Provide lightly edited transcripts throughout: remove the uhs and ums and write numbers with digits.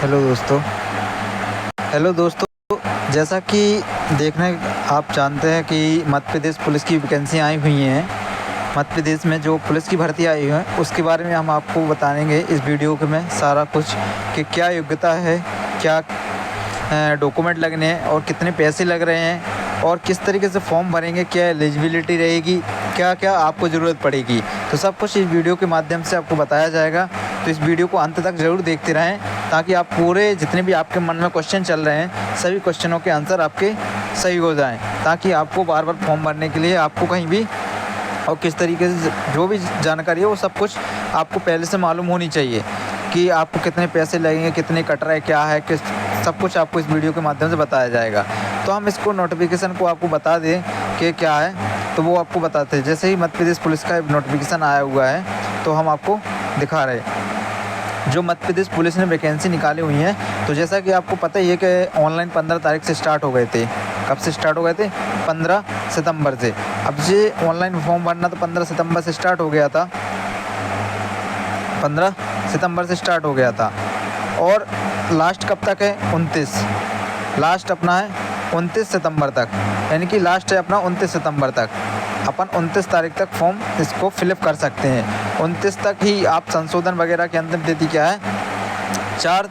Hello दोस्तों, जैसा कि देखने आप जानते हैं कि मध्य प्रदेश पुलिस की वैकेंसी आई हुई हैं। मध्य प्रदेश में जो पुलिस की भर्ती आई हुई है उसके बारे में हम आपको बताएंगे इस वीडियो के में सारा कुछ कि क्या योग्यता है, क्या डॉक्यूमेंट लगने हैं और कितने पैसे लग रहे हैं और किस तरीके से फॉर्म भरेंगे, क्या एलिजिबिलिटी रहेगी, क्या क्या आपको ज़रूरत पड़ेगी। तो सब कुछ इस वीडियो के माध्यम से आपको बताया जाएगा। तो इस वीडियो को अंत तक ज़रूर देखते रहें ताकि आप पूरे जितने भी आपके मन में क्वेश्चन चल रहे हैं सभी क्वेश्चनों के आंसर आपके सही हो जाएं, ताकि आपको बार बार फॉर्म भरने के लिए आपको कहीं भी और किस तरीके से जो भी जानकारी है वो सब कुछ आपको पहले से मालूम होनी चाहिए कि आपको कितने पैसे लगेंगे, कितने कट रहे, क्या है, किस सब कुछ आपको इस वीडियो के माध्यम से बताया जाएगा। तो हम इसको नोटिफिकेशन को आपको बता दें कि क्या है, तो वो आपको बताते हैं। जैसे ही मध्य प्रदेश पुलिस का नोटिफिकेशन आया हुआ है तो हम आपको दिखा रहे हैं जो मध्य प्रदेश पुलिस ने वैकेंसी निकाली हुई है। तो जैसा कि आपको पता ही है कि ऑनलाइन 15 तारीख से स्टार्ट हो गए थे। कब से स्टार्ट हो गए थे? 15 सितंबर से। अब ये ऑनलाइन फॉर्म भरना तो 15 सितंबर से स्टार्ट हो गया था, 15 सितंबर से स्टार्ट हो गया था और लास्ट कब तक है? 29। लास्ट अपना है 29 सितंबर तक, यानी कि लास्ट है अपना 29 सितंबर तक। अपन 29 तारीख तक फॉर्म इसको फिलअप कर सकते हैं। 29 तक ही आप संशोधन वगैरह की अंतिम तिथि क्या है? 4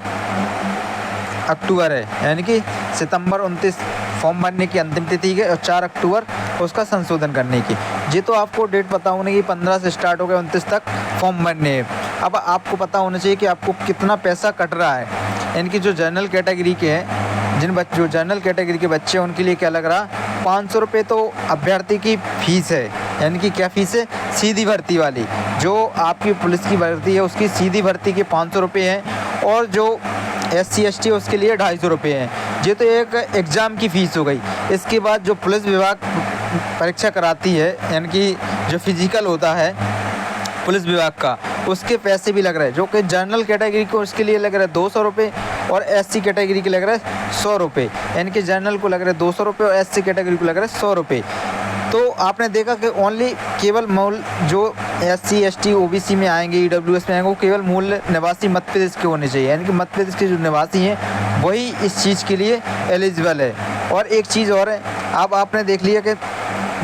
अक्टूबर है, यानी कि सितंबर 29 फॉर्म भरने की अंतिम तिथि है और 4 अक्टूबर उसका संशोधन करने की। ये तो आपको डेट पता होने की 15 से स्टार्ट हो गया 29 तक फॉर्म भरने। अब आपको पता होना चाहिए कि आपको कितना पैसा कट रहा है, यानी कि जो जनरल कैटेगरी के हैं, जो जनरल कैटेगरी के बच्चे हैं उनके लिए क्या लग रहा है? 500 रुपये तो अभ्यर्थी की फ़ीस है, यानी कि क्या फ़ीस है? सीधी भर्ती वाली। जो आपकी पुलिस की भर्ती है उसकी सीधी भर्ती के 500 रुपये हैं और जो SC ST उसके लिए 250 रुपये हैं। ये तो एक एग्ज़ाम की फ़ीस हो गई। इसके बाद जो पुलिस विभाग परीक्षा कराती है, यानी कि जो फिजिकल होता है पुलिस विभाग का, उसके पैसे भी लग रहे हैं। जो कि जनरल कैटेगरी को उसके लिए लग रहा है 200 रुपये और SC कैटेगरी के लग रहा है 100 रुपये, यानी कि जनरल को लग रहा है 200 रुपये और SC कैटेगरी को लग रहा है 100 रुपये। तो आपने देखा कि ओनली केवल मूल जो SC ST OBC में आएंगे, EWS में आएंगे, वो केवल मूल निवासी मध्य प्रदेश के होने चाहिए, यानी कि मध्य प्रदेश के जो निवासी हैं वही इस चीज़ के लिए एलिजिबल है। और एक चीज़ और है, अब आपने देख लिया कि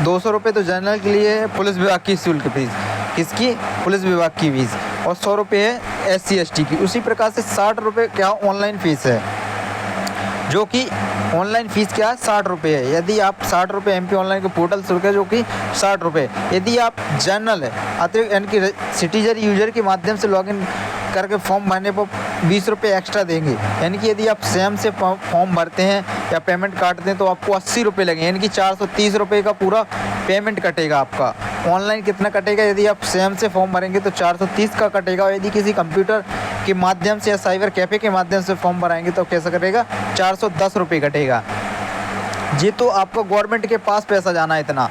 200 रुपये तो जनरल के लिए है पुलिस विभाग की शुल्क फीस, किसकी? पुलिस विभाग की फीस, और 100 रुपये है SC ST की। उसी प्रकार से 60 रुपये क्या ऑनलाइन फ़ीस है, जो कि ऑनलाइन फ़ीस क्या है? 60 रुपये है। यदि आप 60 रुपये MP ऑनलाइन के पोर्टल शुल्क है जो कि 60 रुपये। यदि आप जनरल है अतिरिक्त यानी कि सिटीजन यूजर के माध्यम से लॉगिन करके फॉर्म भरने पर 20 रुपये एक्स्ट्रा देंगे, यानी कि यदि आप स्वयं से फॉर्म भरते हैं या पेमेंट काटते हैं तो आपको 80 रुपये लगेंगे, यानी कि 430 रुपये का पूरा पेमेंट कटेगा आपका। ऑनलाइन कितना कटेगा? यदि आप स्वयं से फॉर्म भरेंगे तो 430 का कटेगा, और यदि किसी कंप्यूटर के माध्यम से या साइबर कैफ़े के माध्यम से फॉर्म भराएंगे तो कैसा कटेगा? 410 रुपये कटेगा। ये तो आपको गवर्नमेंट के पास पैसा जाना है इतना,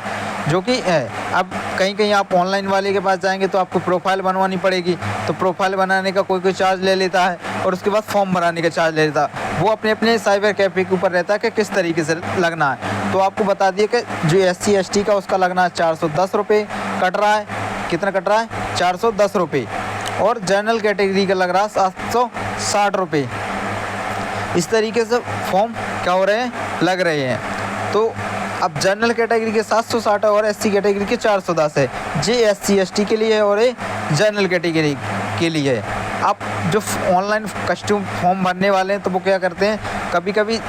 जो कि है। अब कहीं आप ऑनलाइन वाले के पास जाएंगे तो आपको प्रोफाइल बनवानी पड़ेगी, तो प्रोफाइल बनाने का कोई चार्ज ले लेता है और उसके बाद फॉर्म भराने का चार्ज ले लेता है। वो अपने अपने साइबर कैफ़े के ऊपर रहता है कि किस तरीके से लगना है। तो आपको बता दिए कि जो SC ST का उसका लगना है 410 रुपये कट रहा है। कितना कट रहा है? 410 रुपये। और जनरल कैटेगरी का लग रहा है 760 रुपये। इस तरीके से फॉर्म क्या हो रहे हैं? लग रहे हैं। तो अब जनरल कैटेगरी के 760 है और SC कैटेगरी के 410 है। जे SC ST के लिए है और ये जनरल कैटेगरी के लिए है। आप जो ऑनलाइन कस्टम फॉर्म भरने वाले हैं तो वो क्या करते हैं, कभी कभी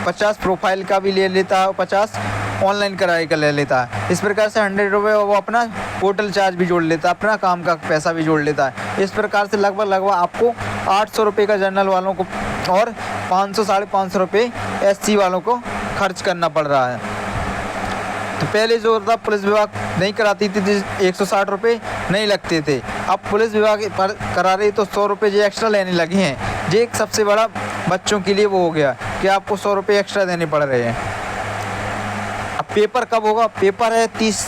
50 प्रोफाइल का भी ले लेता है और 50 ऑनलाइन कराई का ले लेता है। इस प्रकार से 100 रुपये वो अपना पोर्टल चार्ज भी जोड़ लेता है, अपना काम का पैसा भी जोड़ लेता है। इस प्रकार से लगभग आपको 800 रुपये का जनरल वालों को और 500 साढ़े 500 रुपये SC वालों को खर्च करना पड़ रहा है। तो पहले जो था पुलिस विभाग नहीं कराती थी 160 रुपये नहीं लगते थे, अब पुलिस विभाग पर करा रही तो 100 रुपये जो एक्स्ट्रा लेने लगे हैं। जो एक सबसे बड़ा बच्चों के लिए वो हो गया कि आपको 100 रुपये एक्स्ट्रा देने पड़ रहे हैं। अब पेपर कब होगा? पेपर है 30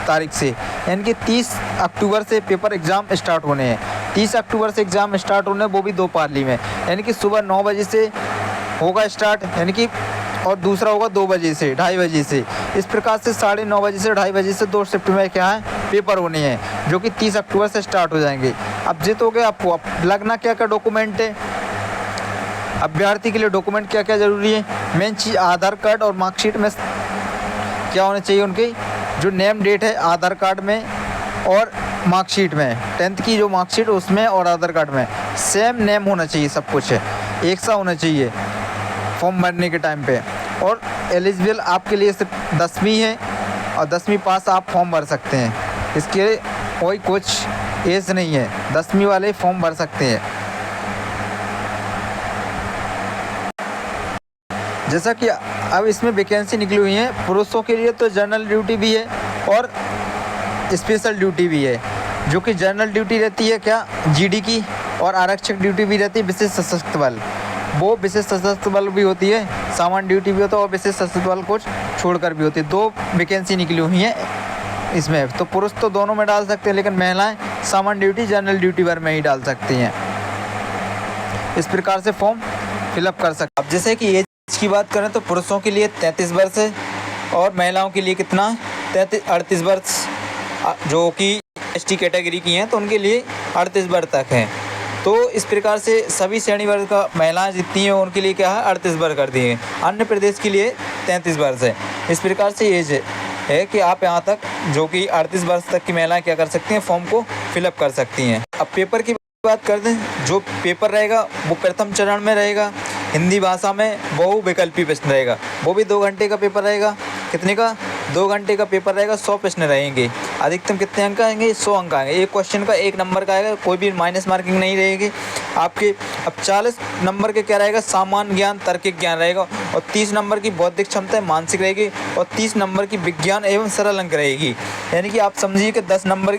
तारीख से, यानी कि 30 अक्टूबर से पेपर एग्ज़ाम स्टार्ट होने हैं। 30 अक्टूबर से एग्ज़ाम स्टार्ट होने हैं, वो भी 2 पाली में, यानी कि सुबह 9 बजे से होगा स्टार्ट, यानी कि और दूसरा होगा 2 बजे से 2:30 बजे से। इस प्रकार से 9:30 बजे से 2:30 बजे से 2 शिफ्ट में क्या है पेपर होने हैं, जो कि 30 अक्टूबर से स्टार्ट हो जाएंगे। अब जीतोगे आपको अब लगना क्या क्या डॉक्यूमेंट है, अभ्यर्थी के लिए डॉक्यूमेंट क्या क्या ज़रूरी है, मेन चीज़ आधार कार्ड और मार्कशीट में क्या होना चाहिए, उनकी जो नेम डेट है आधार कार्ड में और मार्कशीट में, 10th की जो मार्कशीट उसमें और आधार कार्ड में सेम नेम होना चाहिए, सब कुछ है एक सा होना चाहिए फॉर्म भरने के टाइम पे। और एलिजिबल आपके लिए सिर्फ 10वीं है और 10वीं पास आप फॉर्म भर सकते हैं, इसके कोई कुछ एज नहीं है, 10वीं वाले फॉर्म भर सकते हैं। जैसा कि अब इसमें वैकेंसी निकली हुई है, पुरुषों के लिए तो जनरल ड्यूटी भी है और स्पेशल ड्यूटी भी है। जो कि जनरल ड्यूटी रहती है क्या जीडी की, और आरक्षक ड्यूटी भी रहती है विशेष सशस्त्र बल, वो विशेष सशस्त्र बल भी होती है, सामान्य ड्यूटी भी होता है और विशेष सशस्त्र बल को छोड़कर भी होती है। 2 वैकेंसी निकली हुई हैं इसमें, तो पुरुष तो दोनों में डाल सकते हैं, लेकिन महिलाएं सामान्य ड्यूटी जनरल ड्यूटी भर में ही डाल सकती हैं। इस प्रकार से फॉर्म फिलअप कर सकते। अब जैसे कि एज की बात करें तो पुरुषों के लिए 33 वर्ष है और महिलाओं के लिए कितना 38 वर्ष, जो कि एसटी कैटेगरी की हैं तो उनके लिए 38 वर्ष तक है। तो इस प्रकार से सभी श्रेणी वर्ग का महिलाएं जितनी हैं उनके लिए क्या है 38 वर्ष कर दिए। अन्य प्रदेश के लिए 33 वर्ष है। इस प्रकार से एज है कि आप यहाँ तक जो कि 38 वर्ष तक की महिलाएं क्या कर सकती हैं, फॉर्म को फिलअप कर सकती हैं। अब पेपर की बात कर दें, जो पेपर रहेगा वो प्रथम चरण में रहेगा, हिंदी भाषा में बहुविकल्पी प्रश्न रहेगा, वो भी 2 घंटे का पेपर रहेगा। कितने का? 2 घंटे का पेपर रहेगा, 100 प्रश्न रहेंगे। अधिकतम कितने अंक आएंगे? 100 अंक आएंगे। एक क्वेश्चन का 1 नंबर का आएगा, कोई भी माइनस मार्किंग नहीं रहेगी आपके। अब 40 नंबर के क्या रहेगा? सामान्य ज्ञान, तार्किक ज्ञान रहेगा, और 30 नंबर की बौद्धिक क्षमता मानसिक रहेगी, और 30 नंबर की विज्ञान एवं सरल अंक रहेगी। यानी कि आप समझिए कि 10 नंबर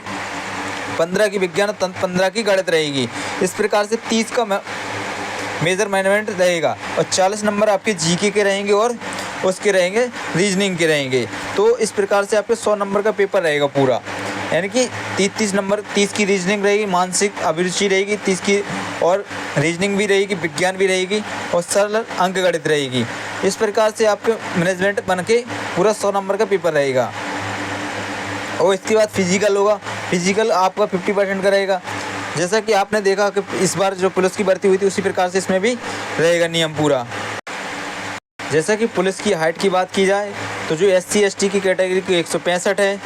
15 की विज्ञान, 15 की गणित रहेगी। इस प्रकार से 30 का मेजर मैनेजमेंट रहेगा, और 40 नंबर आपके जीके के रहेंगे और उसके रहेंगे रीजनिंग के रहेंगे। तो इस प्रकार से आपके 100 नंबर का पेपर रहेगा पूरा। यानी कि 30 नंबर, 30 की रीजनिंग रहेगी, मानसिक अभिरुचि रहेगी 30 की, और रीजनिंग भी रहेगी, विज्ञान भी रहेगी, और सरल अंक गणित रहेगी। इस प्रकार से आपके मैनेजमेंट बन के पूरा 100 नंबर का पेपर रहेगा। और इसके बाद फिजिकल होगा। फिजिकल आपका 50% का रहेगा। जैसा कि आपने देखा कि इस बार जो पुलिस की भर्ती हुई थी उसी प्रकार से इसमें भी रहेगा नियम पूरा। जैसा कि पुलिस की हाइट की बात की जाए तो जो SC ST की कैटेगरी की 165 है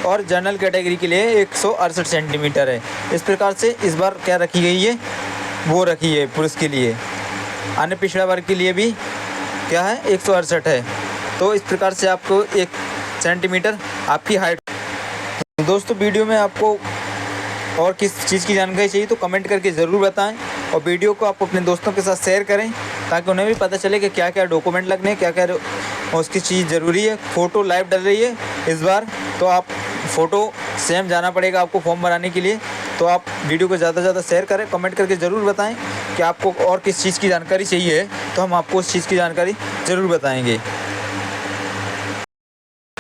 और जनरल कैटेगरी के लिए 168 सेंटीमीटर है। इस प्रकार से इस बार क्या रखी गई है, वो रखी है पुलिस के लिए। अन्य पिछड़ा वर्ग के लिए भी क्या है 168 है। तो इस प्रकार से आपको 1 सेंटीमीटर आपकी हाइट। तो दोस्तों वीडियो में आपको और किस चीज़ की जानकारी चाहिए तो कमेंट करके ज़रूर बताएं, और वीडियो को आप अपने दोस्तों के साथ शेयर करें ताकि उन्हें भी पता चले कि क्या क्या डॉक्यूमेंट लगने, क्या क्या उसकी चीज़ ज़रूरी है। फ़ोटो लाइव डल रही है इस बार, तो आप फ़ोटो सेम जाना पड़ेगा आपको फॉर्म भराने के लिए। तो आप वीडियो को ज़्यादा से ज़्यादा शेयर करें, कमेंट करके ज़रूर बताएँ कि आपको और किस चीज़ की जानकारी चाहिए, तो हम आपको उस चीज़ की जानकारी ज़रूर बताएँगे।